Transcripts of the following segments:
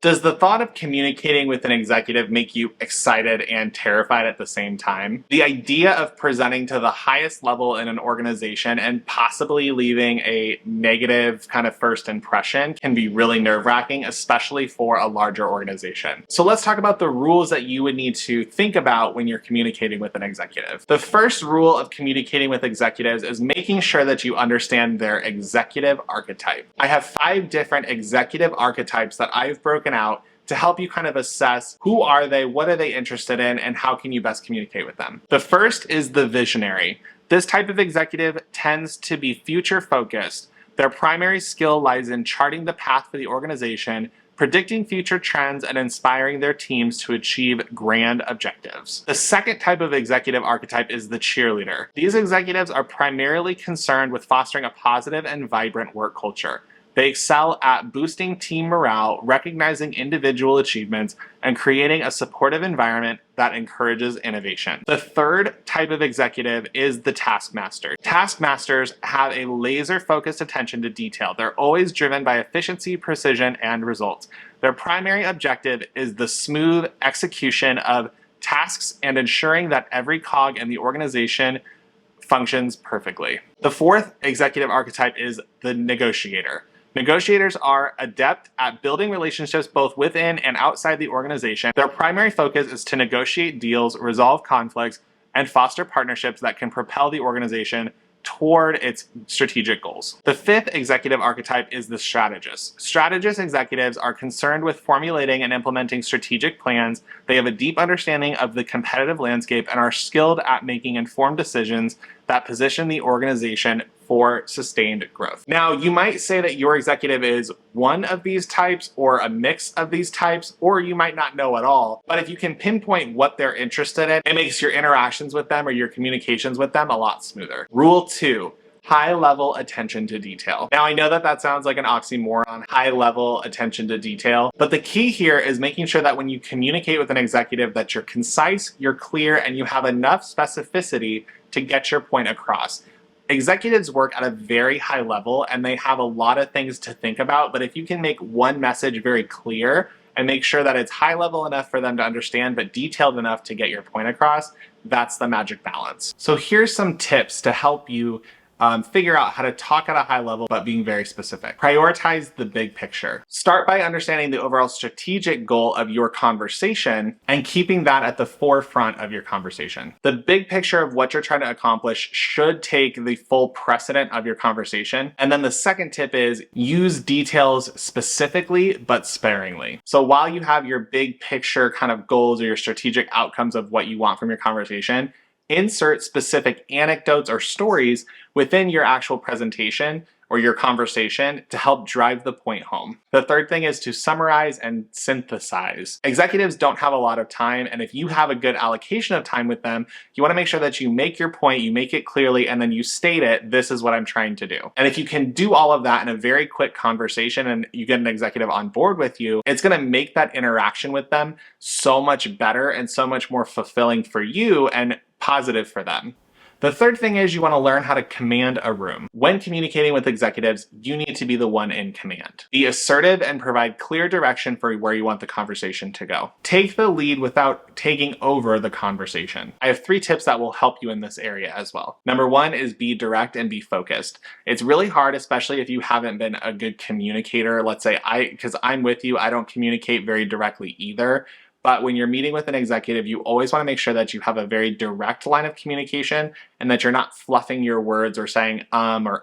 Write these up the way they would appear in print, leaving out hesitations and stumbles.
Does the thought of communicating with an executive make you excited and terrified at the same time? The idea of presenting to the highest level in an organization and possibly leaving a negative kind of first impression can be really nerve-wracking, especially for a larger organization. So let's talk about the rules that you would need to think about when you're communicating with an executive. The first rule of communicating with executives is making sure that you understand their executive archetype. I have 5 different executive archetypes that I've broken out to help you kind of assess who are they, what are they interested in, and how can you best communicate with them. The first is the visionary. This type of executive tends to be future focused. Their primary skill lies in charting the path for the organization, predicting future trends, and inspiring their teams to achieve grand objectives. The second type of executive archetype is the cheerleader. These executives are primarily concerned with fostering a positive and vibrant work culture. They excel at boosting team morale, recognizing individual achievements, and creating a supportive environment that encourages innovation. The third type of executive is the taskmaster. Taskmasters have a laser-focused attention to detail. They're always driven by efficiency, precision, and results. Their primary objective is the smooth execution of tasks and ensuring that every cog in the organization functions perfectly. The fourth executive archetype is the negotiator. Negotiators are adept at building relationships both within and outside the organization. Their primary focus is to negotiate deals, resolve conflicts, and foster partnerships that can propel the organization toward its strategic goals. The fifth executive archetype is the strategist. Strategist executives are concerned with formulating and implementing strategic plans. They have a deep understanding of the competitive landscape and are skilled at making informed decisions that position the organization for sustained growth. Now, you might say that your executive is one of these types or a mix of these types, or you might not know at all. But if you can pinpoint what they're interested in, it makes your interactions with them or your communications with them a lot smoother. Rule 2. High-level attention to detail. Now, I know that that sounds like an oxymoron, high-level attention to detail, but the key here is making sure that when you communicate with an executive that you're concise, you're clear, and you have enough specificity to get your point across. Executives work at a very high level and they have a lot of things to think about, but if you can make one message very clear and make sure that it's high level enough for them to understand but detailed enough to get your point across, that's the magic balance. So here's some tips to help you figure out how to talk at a high level but being very specific. Prioritize the big picture. Start by understanding the overall strategic goal of your conversation and keeping that at the forefront of your conversation. The big picture of what you're trying to accomplish should take the full precedent of your conversation. And then the second tip is use details specifically but sparingly. So while you have your big picture kind of goals or your strategic outcomes of what you want from your conversation, insert specific anecdotes or stories within your actual presentation or your conversation to help drive the point home. The third thing is to summarize and synthesize. Executives don't have a lot of time, and if you have a good allocation of time with them, you want to make sure that you make your point, you make it clearly, and then you state it, this is what I'm trying to do. And if you can do all of that in a very quick conversation and you get an executive on board with you, it's going to make that interaction with them so much better and so much more fulfilling for you and positive for them. The third thing is you want to learn how to command a room. When communicating with executives, you need to be the one in command. Be assertive and provide clear direction for where you want the conversation to go. Take the lead without taking over the conversation. I have 3 tips that will help you in this area as well. Number 1 is be direct and be focused. It's really hard, especially if you haven't been a good communicator. Let's say because I'm with you, I don't communicate very directly either. But when you're meeting with an executive, you always want to make sure that you have a very direct line of communication and that you're not fluffing your words or saying or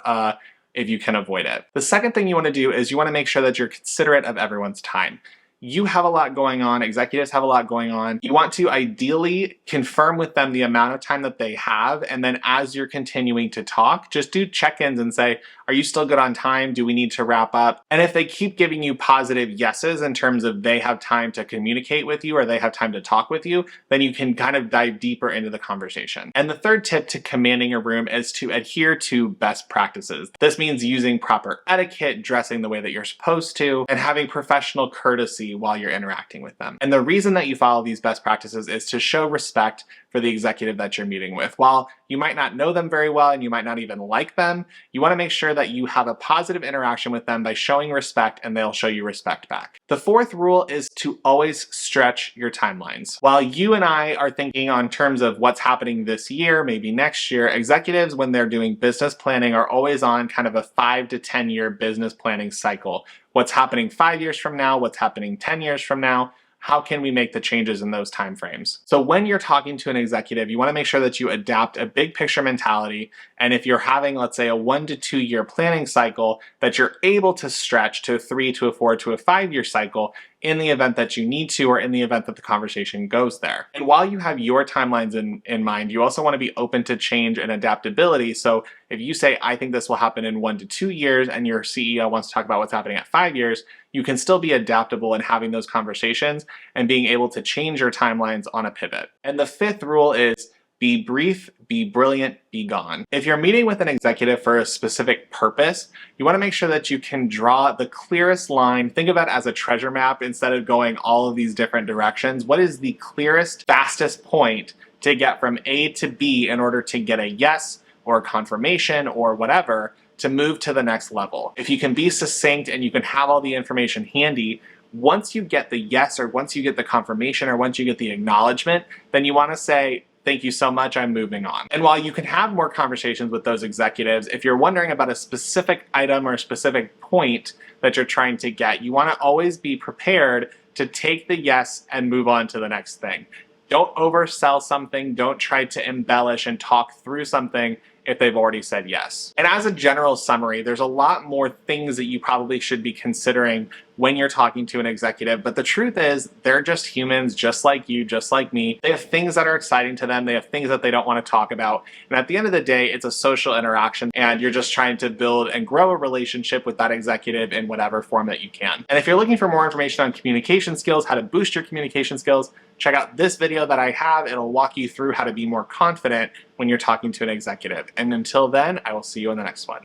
if you can avoid it. The second thing you want to do is you want to make sure that you're considerate of everyone's time. You have a lot going on, executives have a lot going on. You want to ideally confirm with them the amount of time that they have, and then as you're continuing to talk, just do check-ins and say, are you still good on time? Do we need to wrap up? And if they keep giving you positive yeses in terms of they have time to communicate with you or they have time to talk with you, then you can kind of dive deeper into the conversation. And the third tip to commanding a room is to adhere to best practices. This means using proper etiquette, dressing the way that you're supposed to, and having professional courtesy courtesy while you're interacting with them. And the reason that you follow these best practices is to show respect for the executive that you're meeting with. While you might not know them very well and you might not even like them, you want to make sure that you have a positive interaction with them by showing respect, and they'll show you respect back. The fourth rule is to always stretch your timelines. While you and I are thinking on terms of what's happening this year, maybe next year, executives, when they're doing business planning, are always on kind of a 5 to 10 year business planning cycle. What's happening 5 years from now? What's happening 10 years from now? How can we make the changes in those timeframes? So when you're talking to an executive, you want to make sure that you adapt a big picture mentality. And if you're having, let's say, a 1 to 2 year planning cycle, that you're able to stretch to a 3 to a 4 to a 5 year cycle in the event that you need to, or in the event that the conversation goes there. And while you have your timelines in mind, you also want to be open to change and adaptability. So if you say, I think this will happen in 1 to 2 years, and your CEO wants to talk about what's happening at 5 years, you can still be adaptable in having those conversations and being able to change your timelines on a pivot. And the fifth rule is be brief, be brilliant, be gone. If you're meeting with an executive for a specific purpose, you want to make sure that you can draw the clearest line. Think of it as a treasure map instead of going all of these different directions. What is the clearest, fastest point to get from A to B in order to get a yes or a confirmation or whatever to move to the next level? If you can be succinct and you can have all the information handy, once you get the yes, or once you get the confirmation, or once you get the acknowledgement, then you want to say, thank you so much, I'm moving on. And while you can have more conversations with those executives, if you're wondering about a specific item or a specific point that you're trying to get, you want to always be prepared to take the yes and move on to the next thing. Don't oversell something. Don't try to embellish and talk through something if they've already said yes. And as a general summary, there's a lot more things that you probably should be considering when you're talking to an executive, but the truth is they're just humans, just like you, just like me. They have things that are exciting to them. They have things that they don't want to talk about. And at the end of the day, it's a social interaction, and you're just trying to build and grow a relationship with that executive in whatever form that you can. And if you're looking for more information on communication skills, how to boost your communication skills, check out this video that I have. It'll walk you through how to be more confident when you're talking to an executive. And until then, I will see you in the next one.